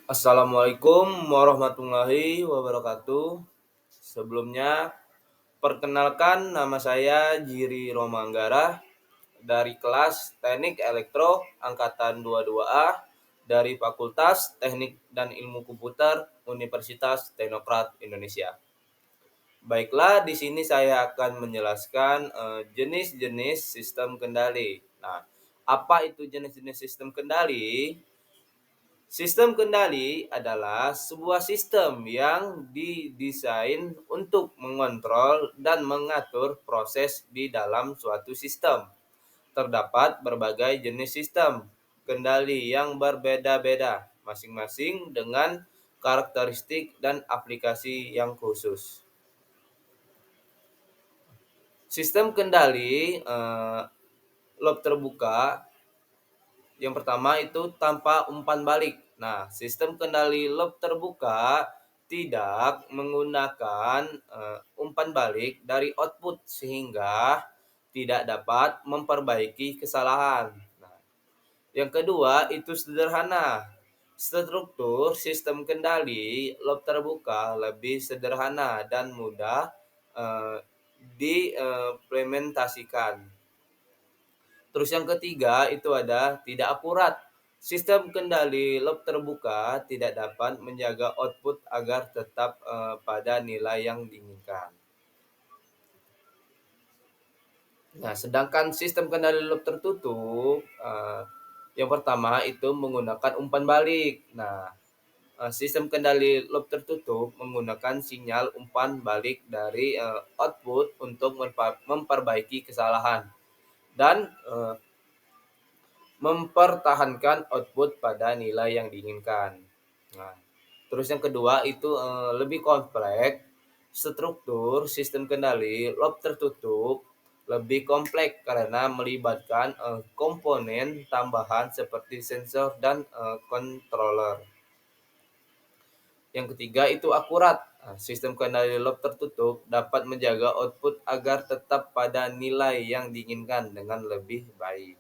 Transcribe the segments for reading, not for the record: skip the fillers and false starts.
Assalamualaikum warahmatullahi wabarakatuh. Sebelumnya, perkenalkan nama saya Jiri Romanggara dari kelas Teknik Elektro angkatan 22A dari Fakultas Teknik dan Ilmu Komputer Universitas Teknokrat Indonesia. Baiklah, di sini saya akan menjelaskan jenis-jenis sistem kendali. Nah, apa itu jenis-jenis sistem kendali? Sistem kendali adalah sebuah sistem yang didesain untuk mengontrol dan mengatur proses di dalam suatu sistem. Terdapat berbagai jenis sistem kendali yang berbeda-beda, masing-masing dengan karakteristik dan aplikasi yang khusus. Sistem kendali loop terbuka yang pertama itu tanpa umpan balik. Nah, sistem kendali loop terbuka tidak menggunakan umpan balik dari output sehingga tidak dapat memperbaiki kesalahan. Nah, yang kedua itu sederhana. Struktur sistem kendali loop terbuka lebih sederhana dan mudah eh, diimplementasikan. Terus yang ketiga itu ada tidak akurat. Sistem kendali loop terbuka tidak dapat menjaga output agar tetap pada nilai yang diinginkan. Nah, sedangkan sistem kendali loop tertutup, yang pertama itu menggunakan umpan balik. Nah, sistem kendali loop tertutup menggunakan sinyal umpan balik dari output untuk memperbaiki kesalahan dan mempertahankan output pada nilai yang diinginkan. Nah, terus yang kedua itu lebih kompleks. Struktur sistem kendali loop tertutup lebih kompleks karena melibatkan komponen tambahan seperti sensor dan controller. Yang ketiga itu akurat. Nah, sistem kendali loop tertutup dapat menjaga output agar tetap pada nilai yang diinginkan dengan lebih baik.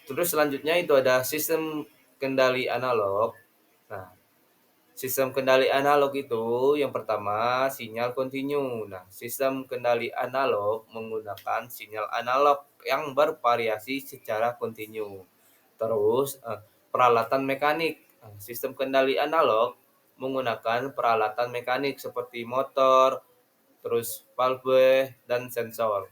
Terus selanjutnya itu ada sistem kendali analog. Nah, sistem kendali analog itu yang pertama sinyal kontinu. Nah, sistem kendali analog menggunakan sinyal analog yang bervariasi secara kontinu. Terus peralatan mekanik. Nah, sistem kendali analog menggunakan peralatan mekanik seperti motor, terus valve dan sensor.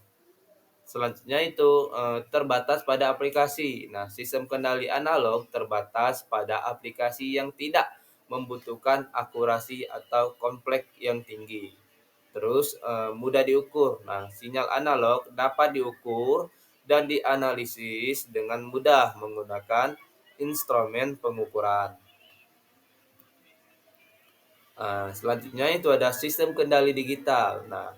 Selanjutnya itu terbatas pada aplikasi. Nah, sistem kendali analog terbatas pada aplikasi yang tidak membutuhkan akurasi atau kompleks yang tinggi. Terus mudah diukur. Nah, sinyal analog dapat diukur dan dianalisis dengan mudah menggunakan instrumen pengukuran. Selanjutnya itu ada sistem kendali digital. Nah,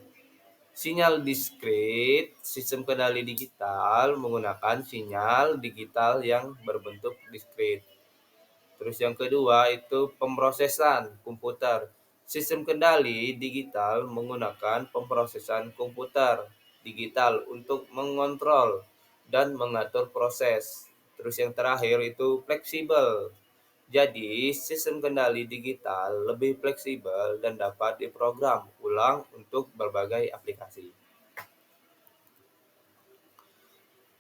sinyal diskrit, sistem kendali digital menggunakan sinyal digital yang berbentuk diskrit. Terus yang kedua itu pemrosesan komputer. Sistem kendali digital menggunakan pemrosesan komputer digital untuk mengontrol dan mengatur proses. Terus yang terakhir itu fleksibel. Jadi, sistem kendali digital lebih fleksibel dan dapat diprogram ulang untuk berbagai aplikasi.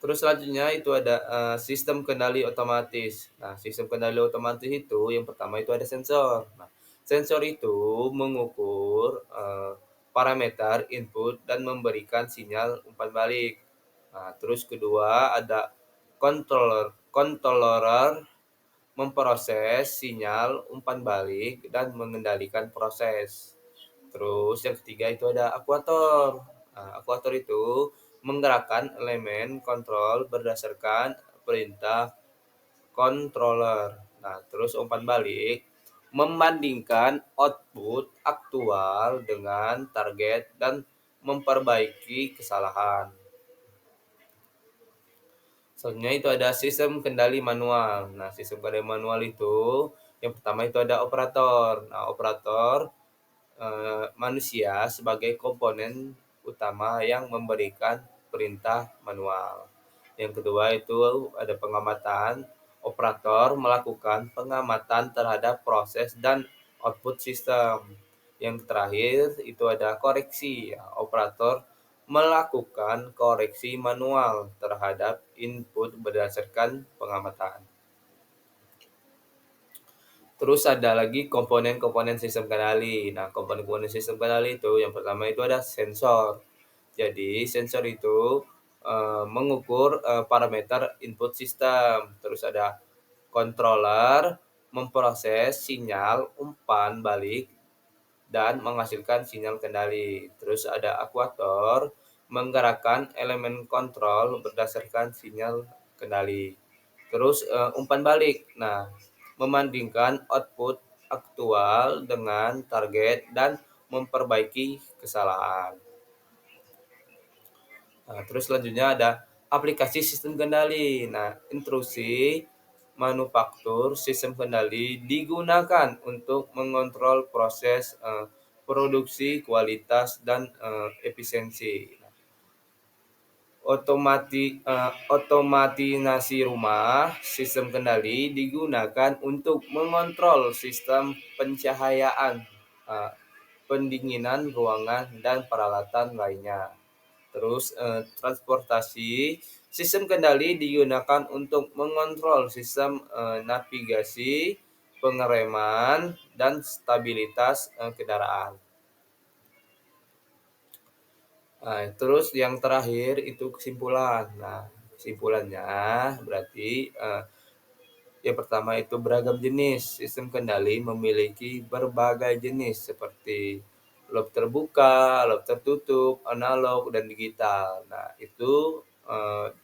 Terus selanjutnya itu ada sistem kendali otomatis. Nah, sistem kendali otomatis itu yang pertama itu ada sensor. Nah, sensor itu mengukur parameter input dan memberikan sinyal umpan balik. Nah, terus kedua ada controller memproses sinyal umpan balik dan mengendalikan proses. Terus yang ketiga itu ada akuator. Nah, akuator itu menggerakkan elemen kontrol berdasarkan perintah controller. Nah, terus umpan balik membandingkan output aktual dengan target dan memperbaiki kesalahan. Selanjutnya itu ada sistem kendali manual. Nah, sistem kendali manual itu yang pertama itu ada operator. Nah, operator manusia sebagai komponen utama yang memberikan perintah manual. Yang kedua itu ada pengamatan. Operator melakukan pengamatan terhadap proses dan output sistem. Yang terakhir itu ada koreksi. Ya, operator melakukan koreksi manual terhadap input berdasarkan pengamatan. Terus ada lagi komponen-komponen sistem kendali. Nah, komponen-komponen sistem kendali itu yang pertama itu ada sensor. Jadi sensor itu mengukur parameter input sistem. Terus ada controller memproses sinyal umpan balik dan menghasilkan sinyal kendali. Terus ada akuator menggerakkan elemen kontrol berdasarkan sinyal kendali. Terus umpan balik. Nah, membandingkan output aktual dengan target dan memperbaiki kesalahan. Nah, terus selanjutnya ada aplikasi sistem kendali. Nah, intrusi manufaktur sistem kendali digunakan untuk mengontrol proses produksi, kualitas, dan efisiensi. Otomatisasi rumah sistem kendali digunakan untuk mengontrol sistem pencahayaan, eh, pendinginan ruangan, dan peralatan lainnya. Terus transportasi sistem kendali digunakan untuk mengontrol sistem navigasi, pengereman, dan stabilitas kendaraan. Nah, terus yang terakhir itu kesimpulan. Nah, kesimpulannya berarti yang pertama itu beragam jenis. Sistem kendali memiliki berbagai jenis seperti loop terbuka, loop tertutup, analog, dan digital. Nah, itu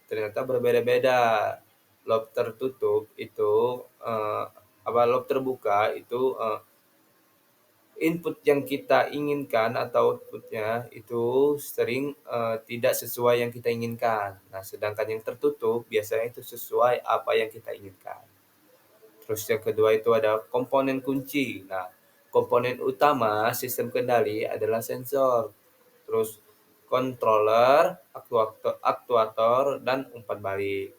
ternyata berbeda-beda. Loop tertutup itu loop terbuka itu input yang kita inginkan atau outputnya itu sering tidak sesuai yang kita inginkan. Nah, sedangkan yang tertutup biasanya itu sesuai apa yang kita inginkan. Terus yang kedua itu ada komponen kunci. Nah, komponen utama sistem kendali adalah sensor, terus controller, aktuator, dan umpan balik.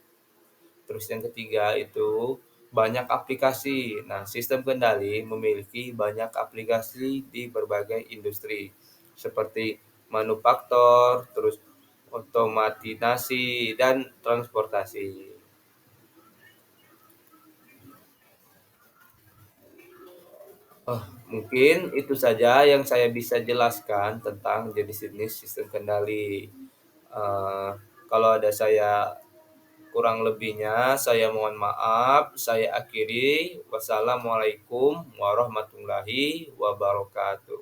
Terus yang ketiga itu banyak aplikasi. Nah, sistem kendali memiliki banyak aplikasi di berbagai industri seperti manufaktur, terus otomatisasi, dan transportasi. Oh, mungkin itu saja yang saya bisa jelaskan tentang jenis-jenis sistem kendali. Eh, Kalau ada saya kurang lebihnya, saya mohon maaf. Saya akhiri. Wassalamualaikum warahmatullahi wabarakatuh.